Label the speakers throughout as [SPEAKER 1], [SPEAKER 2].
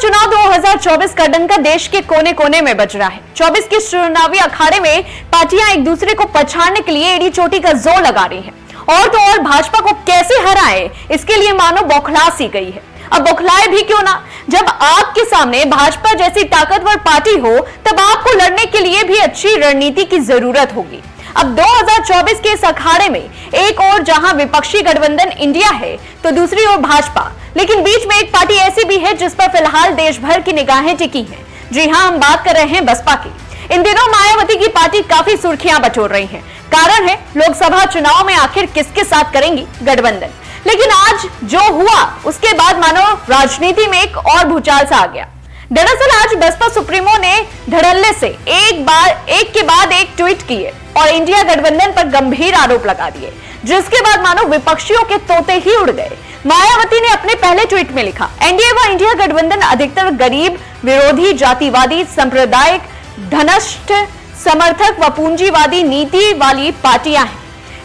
[SPEAKER 1] चुनाव 2024 का डंका देश के कोने कोने में बज रहा है। 24 के चुनावी अखाड़े में पार्टियां एक दूसरे को पछाड़ने के लिए एड़ी चोटी का जोर लगा रही हैं। और तो और भाजपा को कैसे हराए, इसके लिए मानो बौखला सी गई है। अब बौखलाए भी क्यों ना, जब आपके सामने भाजपा जैसी ताकतवर पार्टी हो तब आपको लड़ने के लिए भी अच्छी रणनीति की जरूरत होगी। अब 2024 के इस अखाड़े में एक और जहां विपक्षी गठबंधन इंडिया है तो दूसरी ओर भाजपा, लेकिन बीच में एक पार्टी ऐसी भी है जिस पर फिलहाल देश भर की निगाहें टिकी हैं। जी हां, हम बात कर रहे हैं बसपा की। इन दिनों मायावती की पार्टी काफी सुर्खियां बटोर रही है। कारण है लोकसभा चुनाव में आखिर किसके साथ करेंगी गठबंधन। लेकिन आज जो हुआ उसके बाद मानो राजनीति में एक और भूचाल सा आ गया। दरअसल आज बसपा सुप्रीमो ने धड़ल्ले से एक के बाद एक ट्वीट किए और इंडिया गठबंधन पर गंभीर आरोप लगा दिए, जिसके बाद मानो विपक्षियों के तोते ही उड़ गए। मायावती ने अपने पहले ट्वीट में लिखा, एनडीए व इंडिया गठबंधन अधिकतर गरीब, विरोधी, जातिवादी, सांप्रदायिक, धनस्थ, समर्थक व पूंजीवादी नीति वाली पार्टियां हैं,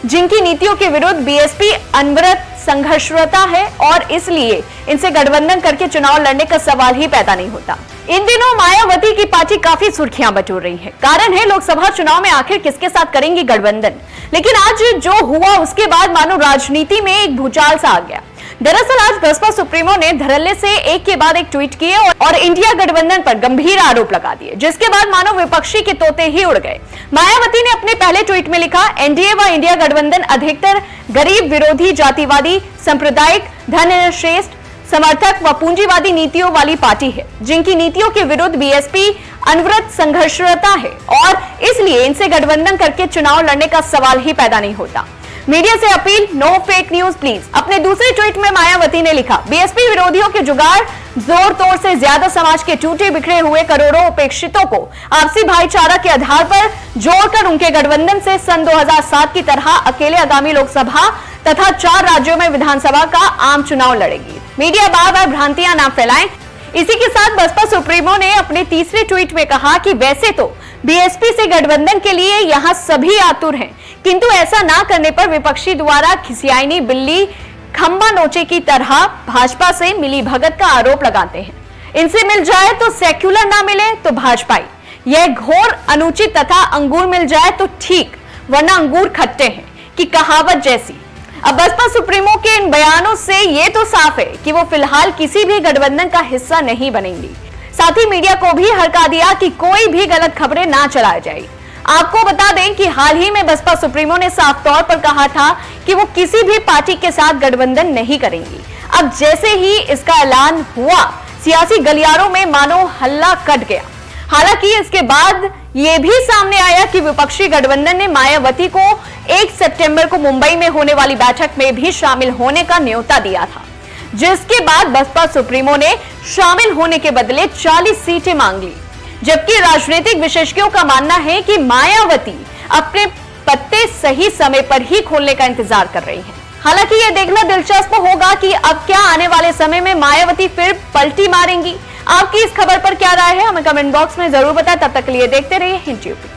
[SPEAKER 1] जिनकी नीतियों के विरुद्ध बीएसपी अनवरत संघर्षरता है और इसलिए इनसे गठबंधन करके चुनाव लड़ने का सवाल ही पैदा नहीं होता। इन दिनों मायावती की पार्टी काफी सुर्खियां बटोर रही है। कारण है लोकसभा चुनाव में आखिर किसके साथ करेंगी गठबंधन। लेकिन आज जो हुआ उसके बाद मानो राजनीति में एक भूचाल सा आ गया। दरअसल आज बसपा सुप्रीमो ने धड़ल्ले से एक के बाद एक ट्वीट किए और इंडिया गठबंधन पर गंभीर आरोप लगा दिए, जिसके बाद मानो विपक्षी के तोते ही उड़ गए। मायावती ने अपने पहले ट्वीट में लिखा, एनडीए व इंडिया गठबंधन अधिकतर गरीब, विरोधी, जातिवादी, सांप्रदायिक, धनश्रेष्ठ, समर्थक व पूंजीवादी नीतियों वाली पार्टी है, जिनकी नीतियों के विरुद्ध बीएसपी अनवरत संघर्षरता है और इसलिए इनसे गठबंधन करके चुनाव लड़ने का सवाल ही पैदा नहीं होता। मीडिया से appeal, no fake news please. अपने दूसरे ट्वीट में मायावती ने लिखा, बीएसपी विरोधियों के जुगाड़ जोर तोड़ से ज्यादा समाज के टूटे बिखरे हुए करोड़ों उपेक्षितों को आपसी भाईचारा के आधार पर जोड़कर उनके गठबंधन से सन 2007 की तरह अकेले आगामी लोकसभा तथा 4 राज्यों में विधानसभा का आम चुनाव लड़ेगी। मीडिया बार बार भ्रांतियां ना फैलाएं। इसी के साथ बसपा सुप्रीमो ने अपने तीसरे ट्वीट में कहा कि वैसे तो बीएसपी से गठबंधन के लिए यहां सभी आतुर हैं, किंतु ऐसा ना करने पर विपक्षी द्वारा खिसियानी बिल्ली खंबा नोचे की तरह भाजपा से मिली भगत का आरोप लगाते हैं। इनसे मिल जाए तो सेक्युलर, ना मिले तो भाजपाई। यह घोर अनुचित तथा अंगूर मिल जाए तो ठीक, वरना अंगूर खट्टे हैं कि कहावत जैसी। अब बसपा सुप्रीमो के इन बयानों से ये तो साफ है कि वो फिलहाल किसी भी गठबंधन का हिस्सा नहीं बनेंगी। साथ ही मीडिया को भी हड़का दिया कि कोई भी गलत खबरें ना चलाई जाए। आपको बता दें कि हाल ही में बसपा सुप्रीमो ने साफ तौर पर कहा था कि वो किसी भी पार्टी के साथ गठबंधन नहीं करेंगी। अब जैसे ही इसका ऐलान हुआ, सियासी गलियारों में मानो हल्ला कट गया। हालांकि इसके बाद ये भी सामने आया कि विपक्षी गठबंधन ने मायावती को 1 सितंबर को मुंबई में होने वाली बैठक में भी शामिल होने का न्योता दिया था, जिसके बाद बसपा सुप्रीमो ने शामिल होने के बदले 40 सीटें मांग ली। जबकि राजनीतिक विशेषज्ञों का मानना है कि मायावती अपने पत्ते सही समय पर ही खोलने का इंतजार कर रही हैं। हालांकि यह देखना दिलचस्प होगा कि अब क्या आने वाले समय में मायावती फिर पलटी मारेंगी। आपकी इस खबर पर क्या राय है, हमें कमेंट बॉक्स में जरूर बताएं। तब तक के लिए देखते रहिए हिंद टीवी।